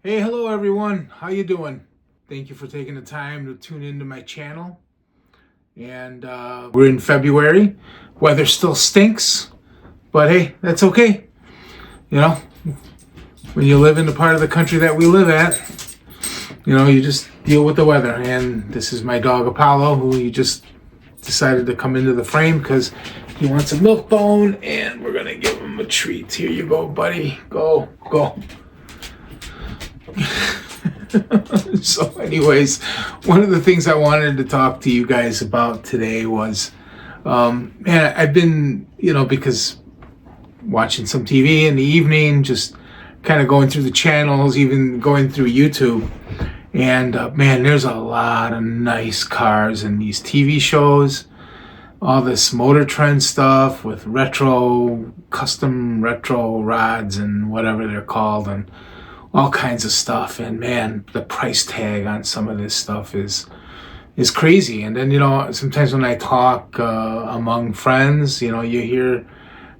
Hey, hello everyone. How you doing? Thank you for taking the time to tune into my channel. And we're in February. Weather still stinks, but hey, that's okay. You know, when you live in the part of the country that we live at, you just deal with the weather. And this is my dog Apollo, who you just decided to come into the frame because he wants a milk bone, and we're gonna give him a treat. Here you go, buddy. Go. So anyways, one of the things I wanted to talk to you guys about today was, I've been, because watching some TV in the evening, just kind of going through the channels, even going through YouTube. And man, there's a lot of nice cars in these TV shows. All this Motor Trend stuff with custom retro rods and whatever they're called, and all kinds of stuff. And man, the price tag on some of this stuff is crazy. And then sometimes when I talk among friends, you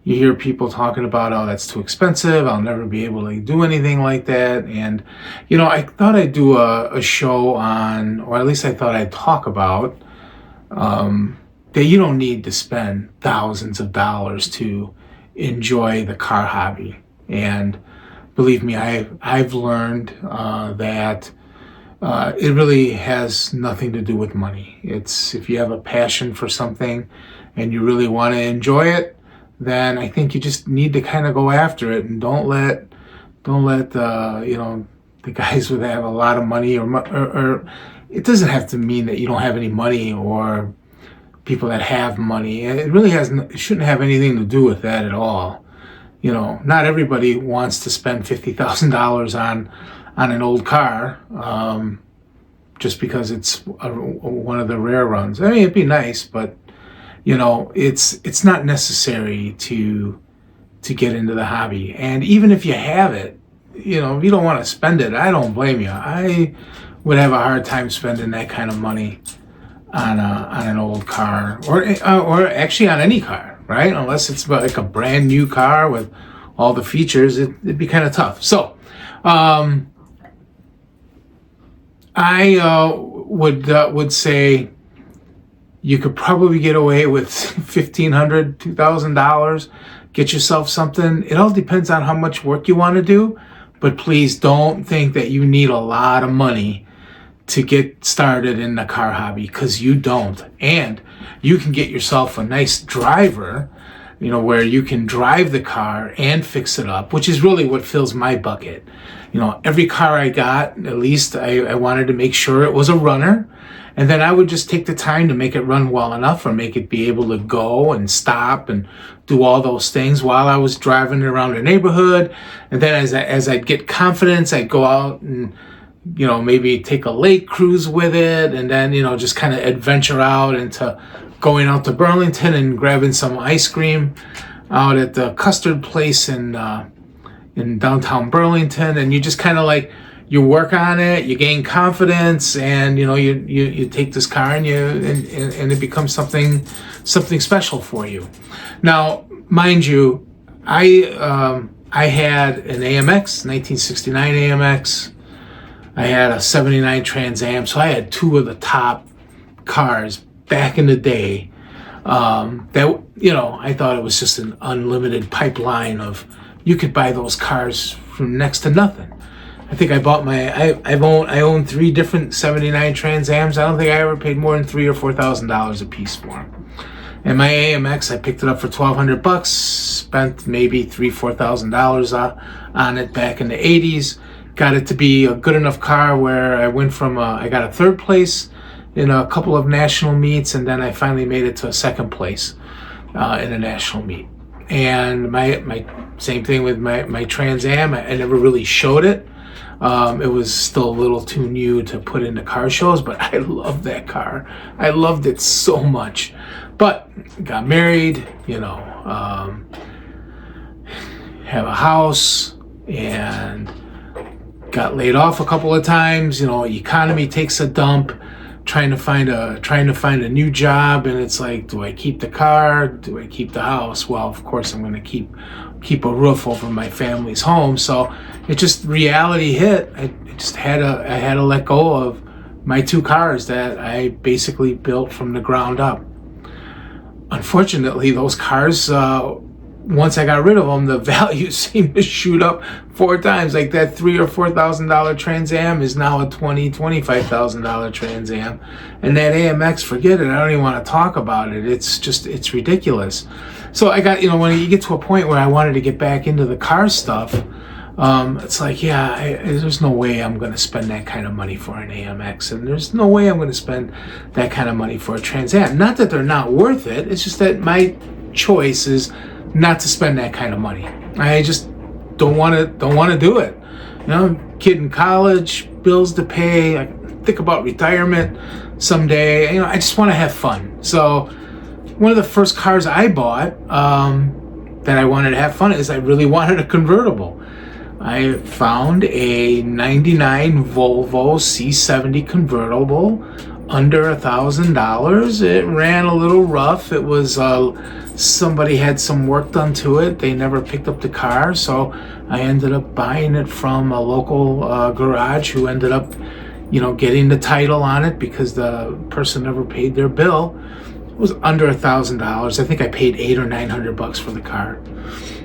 hear people talking about, oh, that's too expensive, I'll never be able to do anything like that. And I thought I'd do a show on, or at least I thought I'd talk about that you don't need to spend thousands of dollars to enjoy the car hobby. And believe me, I've learned that it really has nothing to do with money. It's if you have a passion for something and you really want to enjoy it, then I think you just need to kind of go after it, and don't let the guys that have a lot of money, or it doesn't have to mean that you don't have any money, or people that have money. It shouldn't have anything to do with that at all. Not everybody wants to spend $50,000 on an old car just because it's one of the rare runs. I mean, it'd be nice, but it's not necessary to get into the hobby. And even if you have it, if you don't want to spend it, I don't blame you. I would have a hard time spending that kind of money on an old car, or actually on any car. Right? Unless it's like a brand new car with all the features, it'd be kind of tough. So, I would say you could probably get away with $1,500, $2,000. Get yourself something. It all depends on how much work you want to do, but please don't think that you need a lot of money to get started in the car hobby, because you don't. And you can get yourself a nice driver, where you can drive the car and fix it up, which is really what fills my bucket. Every car I got, at least I wanted to make sure it was a runner, and then I would just take the time to make it run well enough, or make it be able to go and stop and do all those things while I was driving around the neighborhood. And then as I'd get confidence, I'd go out and maybe take a lake cruise with it, and then, just kind of adventure out into going out to Burlington and grabbing some ice cream out at the custard place in downtown Burlington. And you just kind of you work on it, you gain confidence, and you take this car and it becomes something special for you. Now, mind you, I had an AMX, 1969 AMX. I had a 79 Trans Am, so I had two of the top cars back in the day. That I thought it was just an unlimited pipeline of, you could buy those cars from next to nothing. I think I own three different 79 Trans Ams. I don't think I ever paid more than $3,000 or $4,000 a piece for them. And my AMX, I picked it up for $1,200, spent maybe $3,000-$4,000 on it back in the 80s. Got it to be a good enough car where I went from I got a third place in a couple of national meets, and then I finally made it to a second place in a national meet. And my same thing with my Trans Am. I never really showed it. It was still a little too new to put into car shows, but I loved that car. I loved it so much. But got married, have a house, and got laid off a couple of times. Economy takes a dump, trying to find a new job, and it's like, do I keep the car? Do I keep the house? Well, of course I'm going to keep a roof over my family's home. So, it just reality hit. I had to let go of my 2 cars that I basically built from the ground up. Unfortunately, those cars, once I got rid of them, the value seemed to shoot up 4 times. Like that $3,000 or $4,000 Trans Am is now a $25,000 Trans Am, and that AMX, forget it. I don't even want to talk about it. It's ridiculous. So I got, when you get to a point where I wanted to get back into the car stuff, it's like, there's no way I'm going to spend that kind of money for an AMX, and there's no way I'm going to spend that kind of money for a Trans Am. Not that they're not worth it. It's just that my choice is not to spend that kind of money. I just don't want to do it. Kid in college, bills to pay. I think about retirement someday. I just want to have fun. So one of the first cars I bought that I wanted to have fun is I really wanted a convertible. I found a 99 Volvo C70 Convertible under $1,000. It ran a little rough. It was somebody had some work done to it. They never picked up the car, so I ended up buying it from a local garage who ended up, getting the title on it because the person never paid their bill. It was under $1,000. I think I paid $800 or $900 for the car,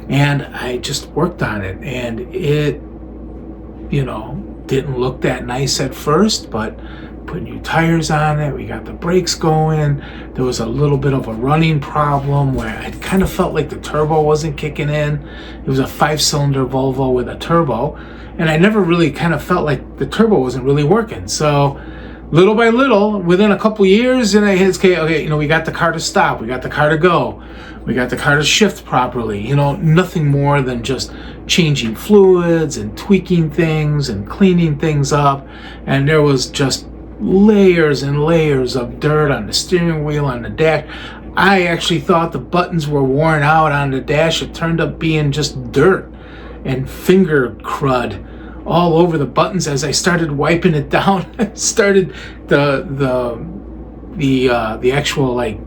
and I just worked on it, and it, didn't look that nice at first, but put new tires on it, we got the brakes going. There was a little bit of a running problem where I kind of felt like the turbo wasn't kicking in. It was a 5-cylinder Volvo with a turbo, and I never really kind of felt like the turbo wasn't really working. So little by little, within a couple years, and I hit, okay, we got the car to stop, we got the car to go, we got the car to shift properly. Nothing more than just changing fluids and tweaking things and cleaning things up. And there was just layers and layers of dirt on the steering wheel, on the dash. I actually thought the buttons were worn out on the dash. It turned up being just dirt and finger crud all over the buttons. As I started wiping it down, started the actual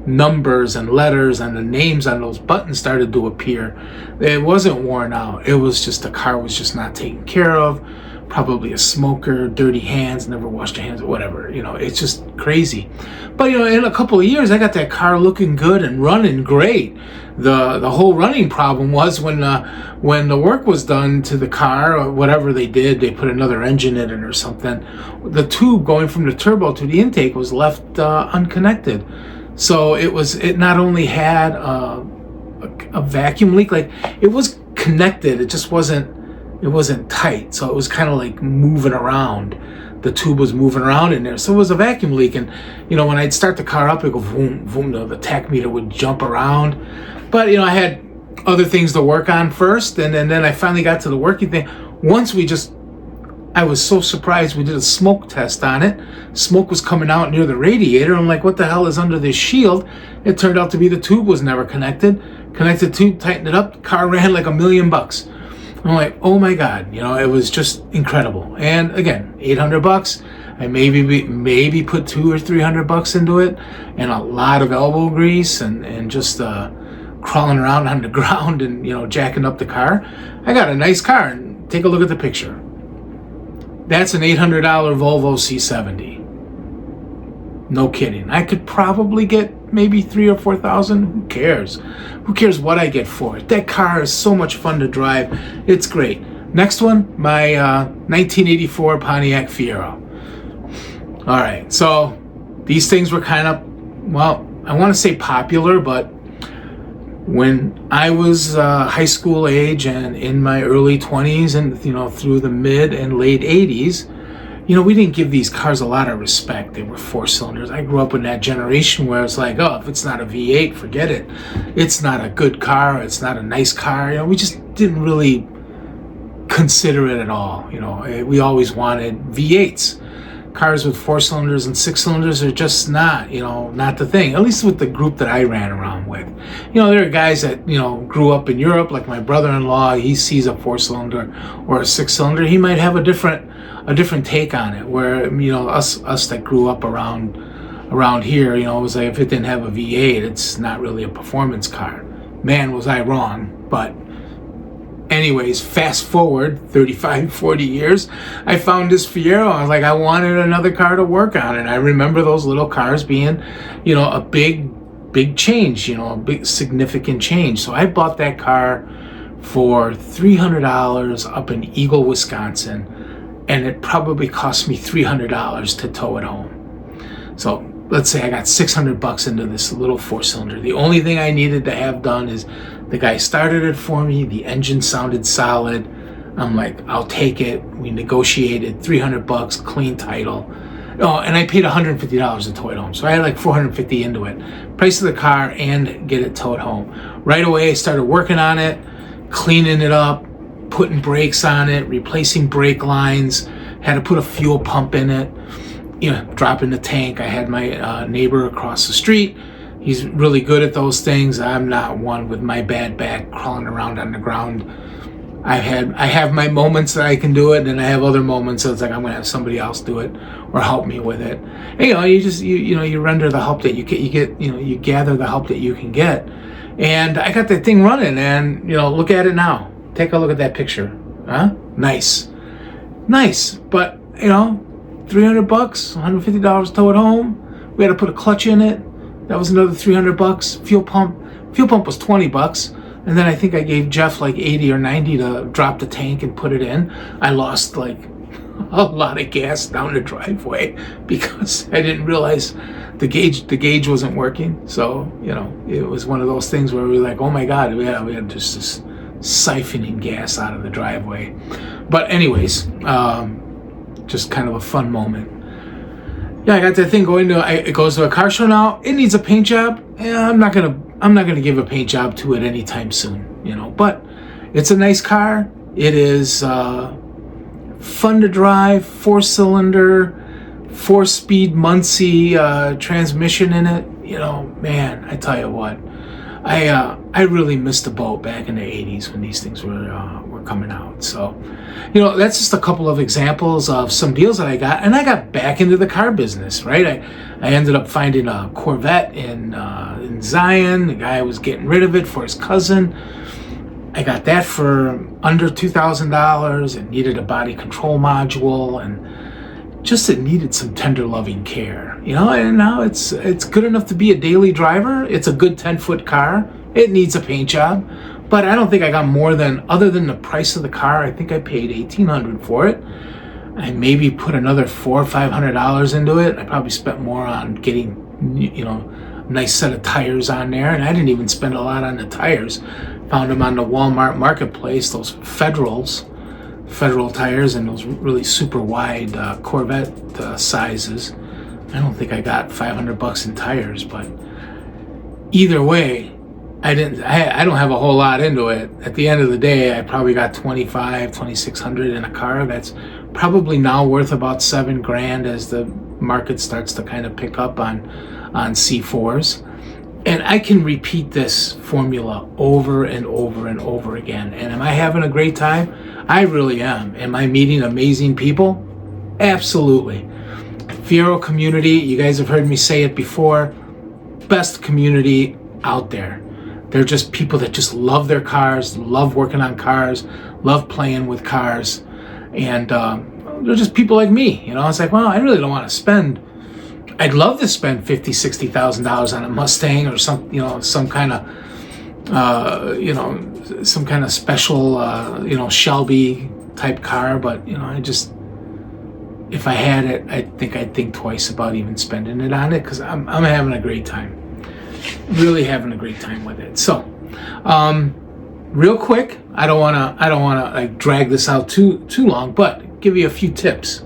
numbers and letters and the names on those buttons started to appear. It wasn't worn out. It was just the car was just not taken care of. Probably a smoker, dirty hands, never washed your hands, whatever. It's just crazy. But in a couple of years, I got that car looking good and running great. The whole running problem was when the work was done to the car, or whatever they did, they put another engine in it or something. The tube going from the turbo to the intake was left unconnected. So it not only had a vacuum leak, it was connected, it just wasn't tight, so it was kind of like moving around. The tube was moving around in there, so it was a vacuum leak. And when I'd start the car up, it'd go boom, boom, the tach meter would jump around. But I had other things to work on first, and then I finally got to the working thing. I was so surprised. We did a smoke test on it. Smoke was coming out near the radiator. I'm like, what the hell is under this shield? It turned out to be the tube was never connected. Connected tube, tightened it up, the car ran like $1 million. I'm like, oh my God, it was just incredible. And again, $800. I maybe put $200 or $300 into it, and a lot of elbow grease and just crawling around on the ground and jacking up the car. I got a nice car, and take a look at the picture. That's an $800 Volvo C70. No kidding. I could probably get maybe $3,000 or $4,000. Who cares? Who cares what I get for it? That car is so much fun to drive. It's great. Next one, my 1984 Pontiac Fiero. All right, so these things were kind of, I want to say popular, but when I was high school age and in my early 20s and through the mid and late 80s, we didn't give these cars a lot of respect. They were 4-cylinders. I grew up in that generation where it's like, if it's not a V8, forget it. It's not a good car. It's not a nice car. We just didn't really consider it at all. We always wanted V8s. Cars with 4-cylinders and 6-cylinders are just not the thing, at least with the group that I ran around with. There are guys that, grew up in Europe, like my brother-in-law. He sees a 4-cylinder or a 6-cylinder. He might have a different take on it, where, us that grew up around here, it was like, if it didn't have a V8, it's not really a performance car. Man, was I wrong. But anyways, fast forward 35, 40 years, I found this Fiero. I was like, I wanted another car to work on. And I remember those little cars being, a big change, a big significant change. So I bought that car for $300 up in Eagle, Wisconsin. And it probably cost me $300 to tow it home. So let's say I got $600 into this little 4-cylinder. The only thing I needed to have done is the guy started it for me. The engine sounded solid. I'm like, I'll take it. We negotiated $300, clean title. Oh, and I paid $150 to tow it home. So I had like $450 into it. Price of the car and get it towed home. Right away, I started working on it, cleaning it up, putting brakes on it, replacing brake lines, had to put a fuel pump in it, dropping the tank. I had my neighbor across the street. He's really good at those things. I'm not one with my bad back crawling around on the ground. I have my moments that I can do it, and I have other moments that it's like I'm gonna have somebody else do it or help me with it. And, you render the help that you get, you gather the help that you can get. And I got that thing running, and look at it now. Take a look at that picture. Huh? Nice. But, $300, $150 to tow it home. We had to put a clutch in it. That was another $300. Fuel pump was $20. And then I think I gave Jeff like $80 or $90 to drop the tank and put it in. I lost like a lot of gas down the driveway because I didn't realize the gauge wasn't working. So, it was one of those things where we were like, oh my God, we had just this siphoning gas out of the driveway. But anyways, just kind of a fun moment. Yeah, I got that thing going it goes to a car show now. It needs a paint job. Yeah, I'm not gonna give a paint job to it anytime soon, but it's a nice car. It is fun to drive, 4-cylinder, 4-speed Muncie transmission in it. Man, I tell you what, I really missed the boat back in the 80s when these things were coming out. So, that's just a couple of examples of some deals that I got, and I got back into the car business, right? I ended up finding a Corvette in Zion. The guy was getting rid of it for his cousin. I got that for under $2,000. It needed a body control module, and just it needed some tender loving care, and now it's good enough to be a daily driver. It's a good 10-foot car. It needs a paint job, but I don't think I got more than, other than the price of the car, I think I paid $1,800 for it. I maybe put another $400 or $500 into it. I probably spent more on getting, a nice set of tires on there, and I didn't even spend a lot on the tires. Found them on the Walmart marketplace, those Federal tires, and those really super wide Corvette sizes. I don't think I got $500 in tires, but either way, I don't have a whole lot into it. At the end of the day, I probably got $2,600 in a car that's probably now worth about $7,000 as the market starts to kind of pick up on C4s. And I can repeat this formula over and over and over again. And am I having a great time? I really am. Am I meeting amazing people? Absolutely. Fiero community, you guys have heard me say it before, best community out there. They're just people that just love their cars, love working on cars, love playing with cars. And they're just people like me. It's like, well, I really don't want to spend, I'd love to spend $50,000, $60,000 on a Mustang or some kind of special, Shelby type car. But, if I had it, I'd think twice about even spending it on it, because I'm having a great time. Really having a great time with it. So, real quick, I don't wanna like drag this out too long, but give you a few tips.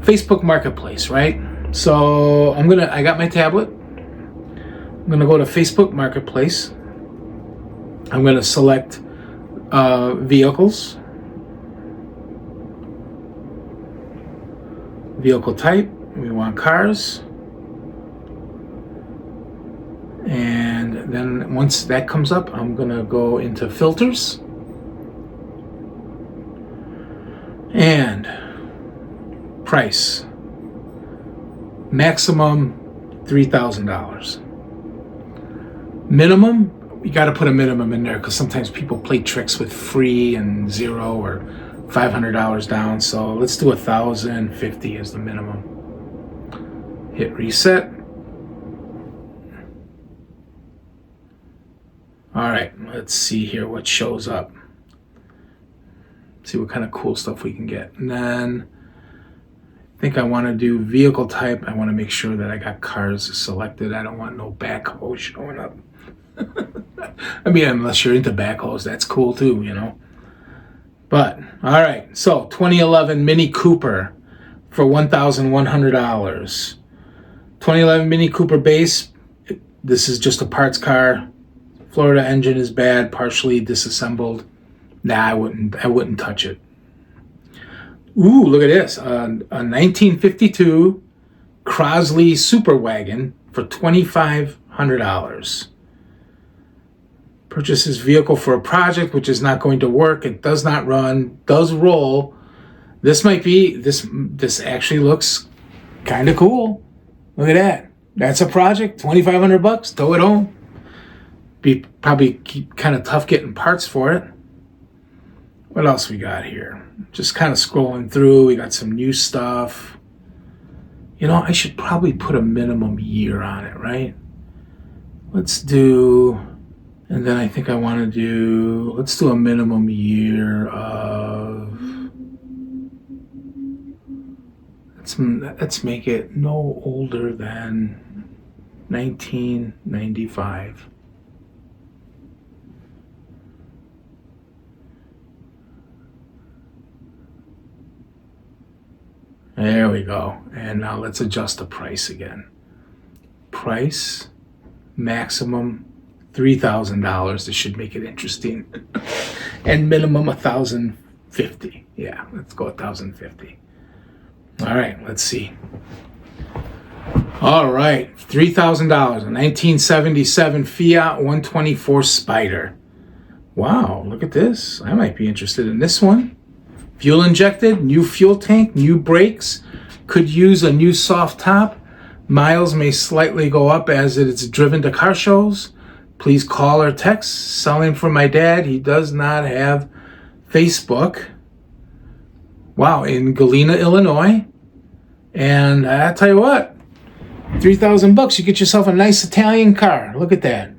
Facebook Marketplace, right? So I got my tablet. I'm gonna go to Facebook Marketplace. I'm gonna select vehicles, vehicle type. We want cars. And then once that comes up, I'm gonna go into filters and price. Maximum $3,000. Minimum you got to put a minimum in there because sometimes people play tricks with free and 0 or $500 down. So let's do 1,050 as the minimum. Hit reset. All right, let's see here what shows up. See what kind of cool stuff we can get. And then I think I want to do vehicle type. I want to make sure that I got cars selected. I don't want no backhoe showing up. I mean, unless you're into backhoes, that's cool too, you know. But, all right, so 2011 Mini Cooper for $1,100. 2011 Mini Cooper base. This is just a parts car. Florida engine is bad, partially disassembled. Nah, I wouldn't touch it. Ooh, look at this. A 1952 Crosley Superwagon for $2,500. Purchase this vehicle for a project which is not going to work. It does not run, does roll. This might be, this actually looks kind of cool. Look at that. That's a project, $2,500, tow it home. Be probably kind of tough getting parts for it. What else we got here? Just kind of scrolling through. We got some new stuff. You know, I should probably put a minimum year on it, right? Let's do, and then I think I want to do, let's do a minimum year of, let's make it no older than 1995. There we go. And now let's adjust the price again. Price, maximum $3,000. This should make it interesting. And minimum $1,050. Yeah, let's go $1,050. All right, let's see. All right, $3,000. A 1977 Fiat 124 Spider. Wow, look at this. I might be interested in this one. Fuel injected, new fuel tank, new brakes, could use a new soft top. Miles may slightly go up as it's driven to car shows. Please call or text. Selling for my dad. He does not have Facebook. Wow, in Galena, Illinois. And I tell you what, $3,000, you get yourself a nice Italian car. Look at that.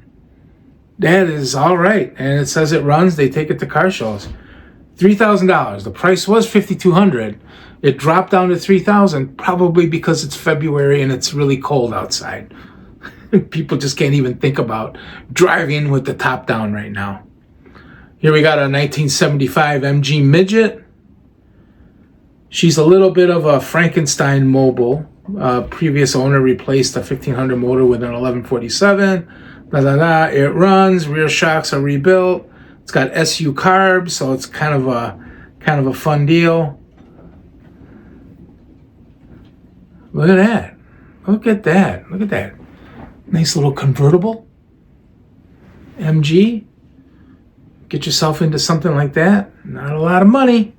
That is all right. And it says it runs. They take it to car shows. $3,000. The price was $5,200. It dropped down to $3,000, probably because it's February and it's really cold outside. People just can't even think about driving with the top down right now. Here we got a 1975 MG Midget. She's a little bit of a Frankenstein mobile. Previous owner replaced a 1500 motor with an 1147. It runs. Rear shocks are rebuilt. It's got SU carbs, so it's kind of a fun deal. Look at that. Look at that. Look at that. Nice little convertible. MG. Get yourself into something like that. Not a lot of money.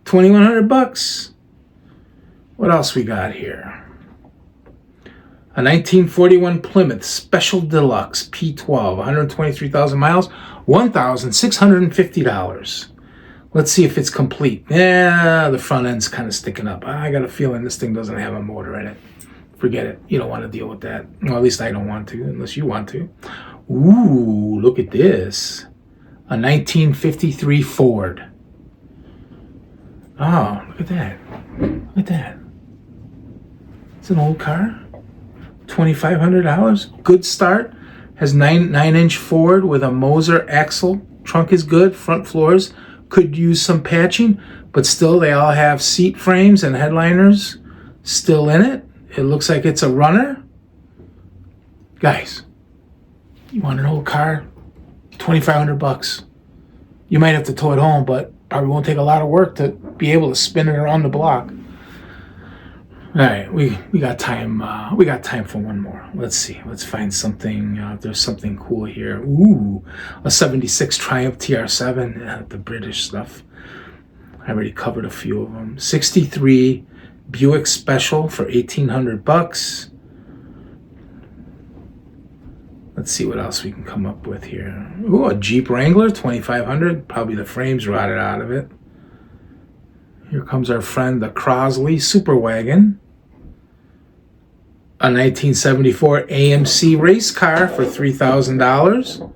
$2,100. What else we got here? A 1941 Plymouth Special Deluxe P12, 123,000 miles, $1,650. Let's see if it's complete. Yeah, the front end's kind of sticking up. I got a feeling this thing doesn't have a motor in it. Forget it. You don't want to deal with that. Well, at least I don't want to, unless you want to. Ooh, look at this. A 1953 Ford. Oh, look at that. Look at that. It's an old car. $2,500. Good start. Has 9-inch Ford with a Moser axle. Trunk is good. Front floors could use some patching, but still they all have seat frames and headliners still in it. It looks like it's a runner. Guys, you want an old car? $2,500. You might have to tow it home, but probably won't take a lot of work to be able to spin it around the block. All right, we got time. We got time for one more. Let's see. Let's find something. There's something cool here. Ooh, a '76 Triumph TR7. The British stuff. I already covered a few of them. '63 Buick Special for $1,800. Let's see what else we can come up with here. Ooh, a Jeep Wrangler, 2500. Probably the frame's rotted out of it. Here comes our friend, the Crosley Super Wagon. A 1974 AMC race car for $3,000.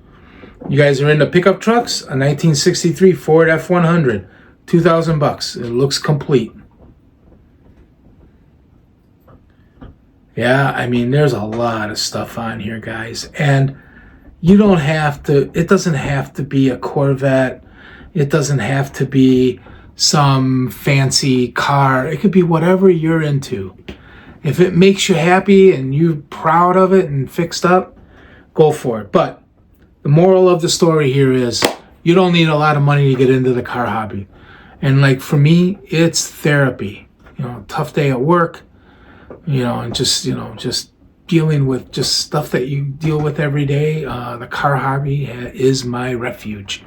You guys are into pickup trucks? A 1963 Ford F100, $2,000. It looks complete. Yeah, I mean, there's a lot of stuff on here, guys. And you don't have to, it doesn't have to be a Corvette. It doesn't have to be some fancy car. It could be whatever you're into. If it makes you happy and you're proud of it and fixed up, go for it. But the moral of the story here is you don't need a lot of money to get into the car hobby. And like for me, it's therapy. You know, tough day at work, you know, and just dealing with just stuff that you deal with every day. The car hobby is my refuge.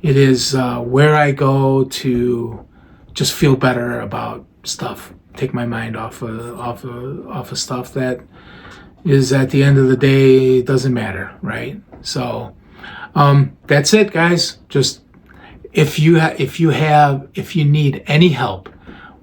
It is where I go to just feel better about stuff. Take my mind off of stuff that is at the end of the day doesn't matter, right? So that's it, guys. Just if you need any help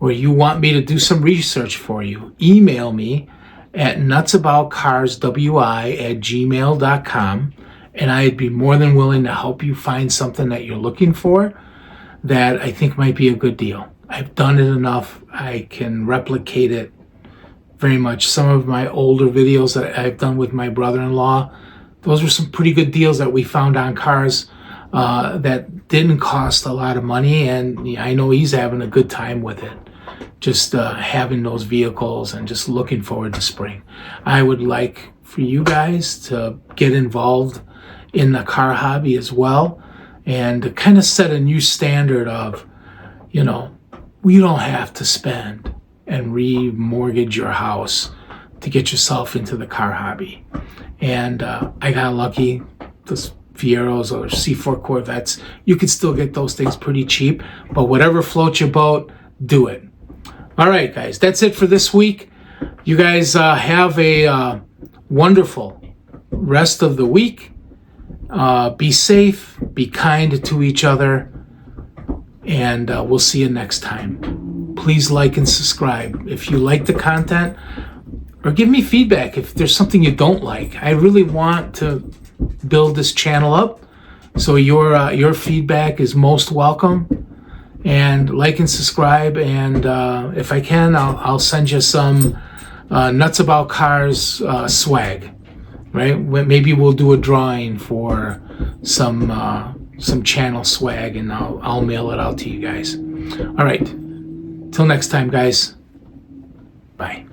or you want me to do some research for you, email me at nutzaboutcarswi@gmail.com, and I'd be more than willing to help you find something that you're looking for that I think might be a good deal. I've done it enough. I can replicate it very much. Some of my older videos that I've done with my brother-in-law, those were some pretty good deals that we found on cars that didn't cost a lot of money, and I know he's having a good time with it. Just having those vehicles and just looking forward to spring. I would like for you guys to get involved in the car hobby as well and to kind of set a new standard of, you know, we don't have to spend and remortgage your house to get yourself into the car hobby. And I got lucky. Those Fieros or C4 Corvettes, you could still get those things pretty cheap, but whatever floats your boat, do it. All right, guys, that's it for this week. You guys have a wonderful rest of the week. Be safe, be kind to each other, and we'll see you next time. Please like and subscribe if you like the content, or give me feedback if there's something you don't like. I really want to build this channel up, so your feedback is most welcome. And like and subscribe, and if I can, I'll send you some Nutz About Cars swag, right? Maybe we'll do a drawing for some channel swag, and I'll mail it out to you guys. All right, till next time, guys. Bye.